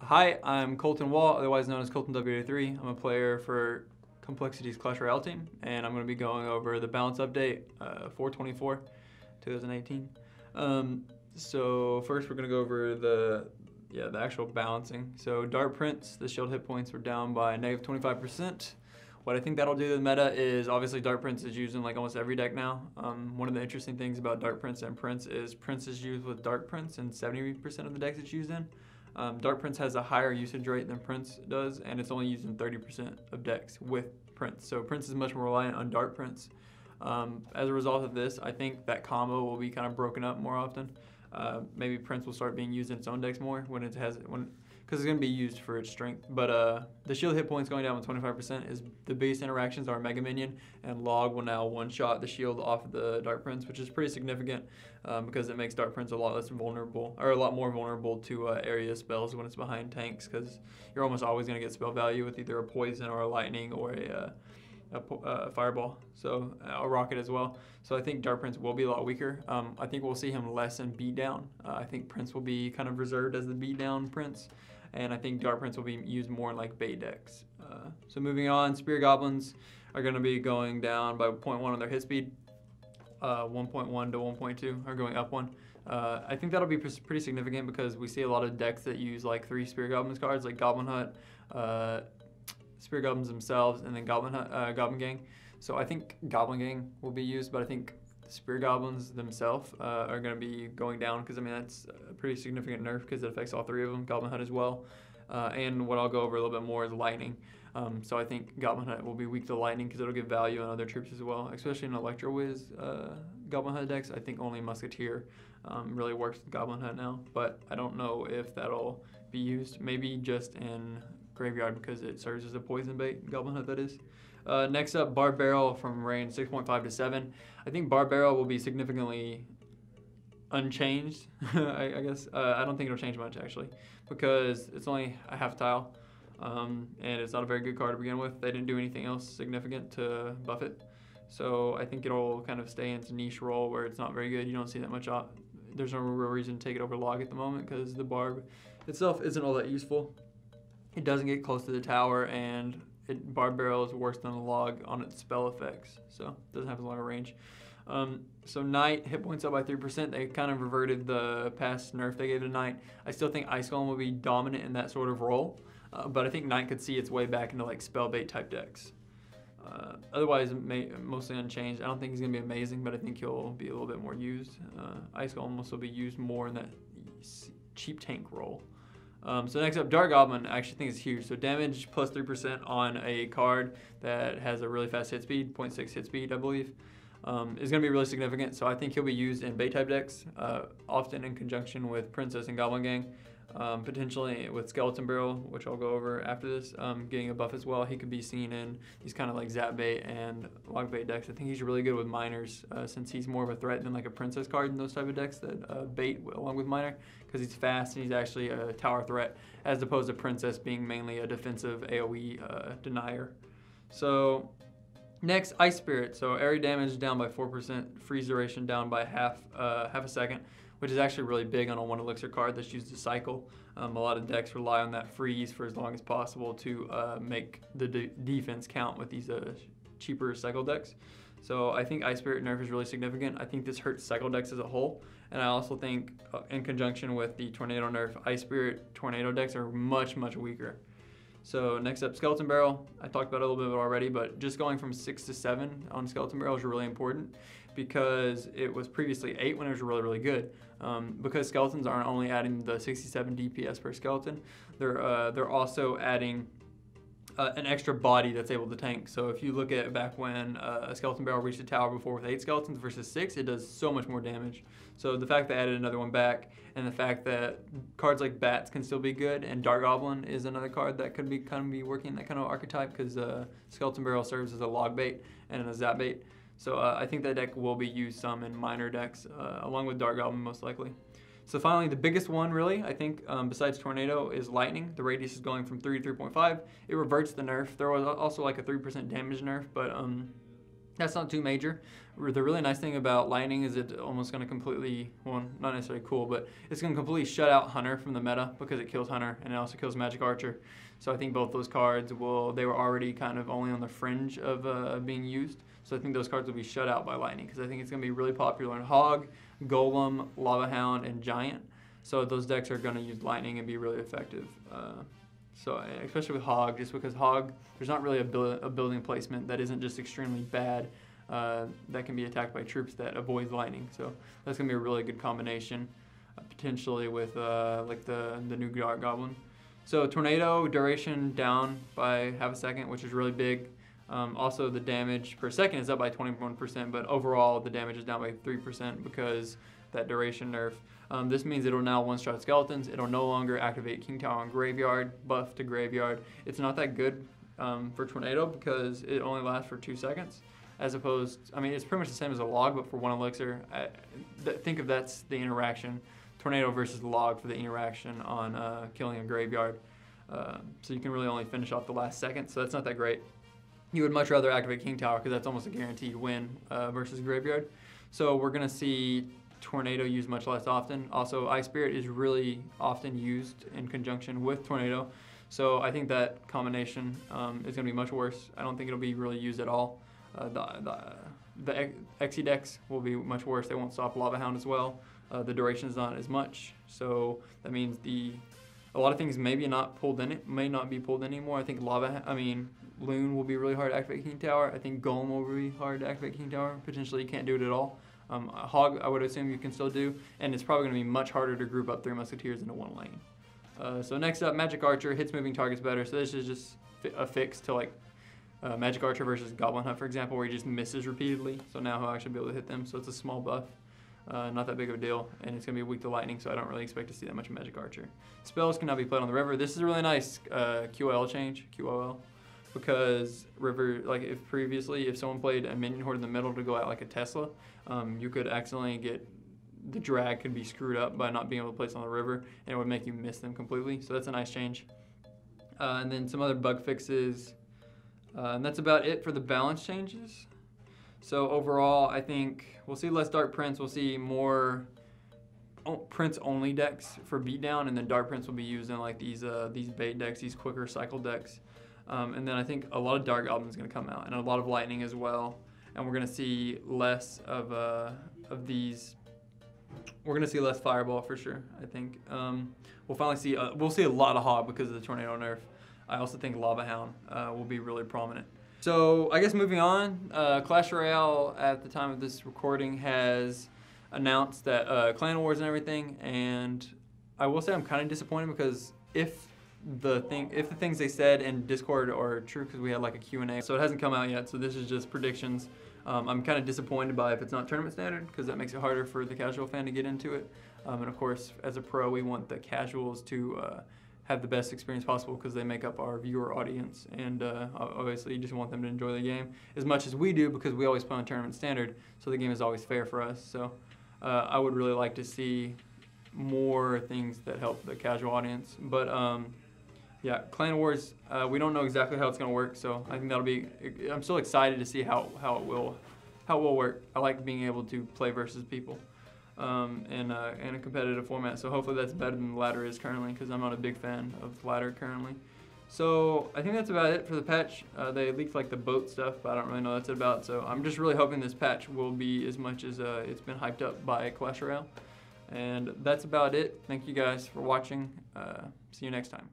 Hi, I'm Colton Wall, otherwise known as Coltonw83. I'm a player for compLexity's Clash Royale team, and I'm going to be going over the balance update 424, 2018. So first we're going to go over the actual balancing. So dart prints, the shield hit points were down by -25%. What I think that'll do to the meta is obviously dart prints is used in like almost every deck now. One of the interesting things about dart prints and prints is prints is used with dart prints in 70% of the decks it's used in. Dart prints has a higher usage rate than prints does, and it's only used in 30% of decks with prints. So prints is much more reliant on dart prints. As a result of this, I think that combo will be kind of broken up more often. Maybe prints will start being used in its own decks more because it's going to be used for its strength. But the shield hit points going down with 25% is the biggest interactions are Mega Minion, and Log will now one-shot the shield off of the dart prints, which is pretty significant because it makes dart prints a lot less vulnerable, or a lot more vulnerable to area spells when it's behind tanks, because you're almost always going to get spell value with either a poison or a lightning or a fireball, so a rocket as well. So I think dart prints will be a lot weaker. I think we'll see him less in beatdown. I think prints will be kind of reserved as the beatdown prints, and I think dart prints will be used more in like bait decks. So moving on, spear goblins are going to be going down by 0.1 on their hit speed. 1.1 to 1.2 are going up one. I think that'll be pretty significant because we see a lot of decks that use like 3 spear goblins cards, like Goblin Hut, spear goblins themselves, and then Goblin Gang. So I think Goblin Gang will be used, but I think the spear goblins themselves are going to be going down because I mean that's a pretty significant nerf because it affects all 3 of them, Goblin Hut as well. And what I'll go over a little bit more is lightning. So I think Goblin Hut will be weak to lightning because it'll give value on other troops as well, especially in Electro Wiz Goblin Hut decks. I think only Musketeer really works with Goblin Hut now, but I don't know if that'll be used. Maybe just in Graveyard because it serves as a poison bait, Goblin Hut that is. Next up, Barb Barrel from range 6.5 to 7. I think Barb Barrel will be significantly unchanged, I guess. I don't think it'll change much actually because it's only a half tile and it's not a very good card to begin with. They didn't do anything else significant to buff it. So I think it'll kind of stay in its niche role where it's not very good. You don't see that much there's no real reason to take it over Log at the moment because the Barb itself isn't all that useful. It doesn't get close to the tower, and Barb Barrel is worse than the Log on its spell effects, so it doesn't have as long a range. So Knight, hit points up by 3%. They kind of reverted the past nerf they gave to Knight. I still think Ice Golem will be dominant in that sort of role, but I think Knight could see its way back into like spell bait type decks. Otherwise, mostly unchanged. I don't think he's going to be amazing, but I think he'll be a little bit more used. Ice Golem will also be used more in that cheap tank role. So next up, Dart Goblin, I actually think is huge. So damage plus 3% on a card that has a really fast hit speed, 0.6 hit speed, I believe, is going to be really significant. So I think he'll be used in bait type decks, often in conjunction with Princess and Goblin Gang, potentially with Skeleton Barrel, which I'll go over after this, getting a buff as well. He could be seen in these kind of like Zap Bait and Log Bait decks. I think he's really good with Miners since he's more of a threat than like a Princess card in those type of decks that bait along with Miner, because he's fast and he's actually a tower threat as opposed to Princess being mainly a defensive AoE denier. So next, Ice Spirit. So area damage down by 4%, freeze duration down by half a second, which is actually really big on a 1 elixir card that's used to cycle. A lot of decks rely on that freeze for as long as possible to make the defense count with these cheaper cycle decks. So I think Ice Spirit nerf is really significant. I think this hurts cycle decks as a whole. And I also think in conjunction with the Tornado nerf, Ice Spirit Tornado decks are much, much weaker. So next up, Skeleton Barrel. I talked about it a little bit already, but just going from 6 to 7 on Skeleton Barrel is really important because it was previously 8 when it was really, really good. Because skeletons aren't only adding the 67 DPS per skeleton, they're also adding an extra body that's able to tank. So if you look at back when a Skeleton Barrel reached the tower before with 8 skeletons versus 6, it does so much more damage. So the fact they added another one back, and the fact that cards like Bats can still be good, and Dart Goblin is another card that could be working in that kind of archetype because Skeleton Barrel serves as a Log Bait and a Zap Bait. So I think that deck will be used some in minor decks, along with Dart Goblin most likely. So finally, the biggest one really, I think, besides Tornado is Lightning. The radius is going from 3 to 3.5. It reverts the nerf. There was also like a 3% damage nerf, but That's not too major. The really nice thing about lightning is it's almost going to completely, well, not necessarily cool, but it's going to completely shut out Hunter from the meta because it kills Hunter and it also kills Magic Archer. So I think both those cards they were already kind of only on the fringe of being used. So I think those cards will be shut out by lightning because I think it's going to be really popular in Hog, Golem, Lava Hound, and Giant. So those decks are going to use lightning and be really effective. So especially with Hog, just because Hog, there's not really a building placement that isn't just extremely bad that can be attacked by troops that avoids lightning. So that's going to be a really good combination, potentially with like the new Dark Goblin. So Tornado duration down by half a second, which is really big. Also, the damage per second is up by 21%, but overall the damage is down by 3% because that duration nerf. This means it'll now one-shot skeletons. It'll no longer activate King Tower on Graveyard, buff to Graveyard. It's not that good for Tornado because it only lasts for 2 seconds, as opposed, I mean, it's pretty much the same as a Log, but for 1 elixir. Think of that's the interaction. Tornado versus Log for the interaction on killing a Graveyard. So you can really only finish off the last second, so that's not that great. You would much rather activate King Tower because that's almost a guaranteed win versus Graveyard. So we're going to see Tornado used much less often. Also, Ice Spirit is really often used in conjunction with Tornado. So I think that combination is going to be much worse. I don't think it'll be really used at all. The Exy decks will be much worse. They won't stop Lava Hound as well. The duration is not as much. So that means a lot of things may not be pulled in anymore. I think Loon will be really hard to activate King Tower. I think Golem will be hard to activate King Tower. Potentially you can't do it at all. Hog, I would assume you can still do, and it's probably going to be much harder to group up 3 Musketeers into 1 lane. So next up, Magic Archer hits moving targets better. So this is just a fix to like Magic Archer versus Goblin Hunt, for example, where he just misses repeatedly. So now he'll actually be able to hit them. So it's a small buff. Not that big of a deal, and it's going to be weak to lightning, so I don't really expect to see that much Magic Archer. Spells can now be played on the river. This is a really nice QOL change, QOL, because river, like if someone played a minion horde in the middle to go out like a Tesla, you could accidentally the drag could be screwed up by not being able to place on the river, and it would make you miss them completely. So that's a nice change. And then some other bug fixes, and that's about it for the balance changes. So overall, I think we'll see less Dark Prince. We'll see more Prince-only decks for beatdown, and then Dark Prince will be used in like these bait decks, these quicker cycle decks. And then I think a lot of Dark Goblin is going to come out, and a lot of Lightning as well. And we're going to see less of these. We're going to see less Fireball for sure, I think. We'll finally see, we'll see a lot of Hog because of the Tornado nerf. I also think Lava Hound will be really prominent. So I guess moving on, Clash Royale at the time of this recording has announced that Clan Wars and everything, and I will say I'm kind of disappointed because if the things they said in Discord are true, because we had like a Q&A, so it hasn't come out yet, so this is just predictions. I'm kind of disappointed by if it's not tournament standard, because that makes it harder for the casual fan to get into it. And of course, as a pro, we want the casuals to have the best experience possible because they make up our viewer audience, and obviously you just want them to enjoy the game as much as we do because we always play on tournament standard, so the game is always fair for us. So I would really like to see more things that help the casual audience, but yeah, Clan Wars, we don't know exactly how it's going to work, so I think that'll be, I'm still excited to see how it will work. I like being able to play versus people in a competitive format, so hopefully that's better than the ladder is currently, because I'm not a big fan of ladder currently. So I think that's about it for the patch. They leaked like the boat stuff, but I don't really know what that's about, so I'm just really hoping this patch will be as much as it's been hyped up by Clash Royale. And that's about it. Thank you guys for watching. See you next time.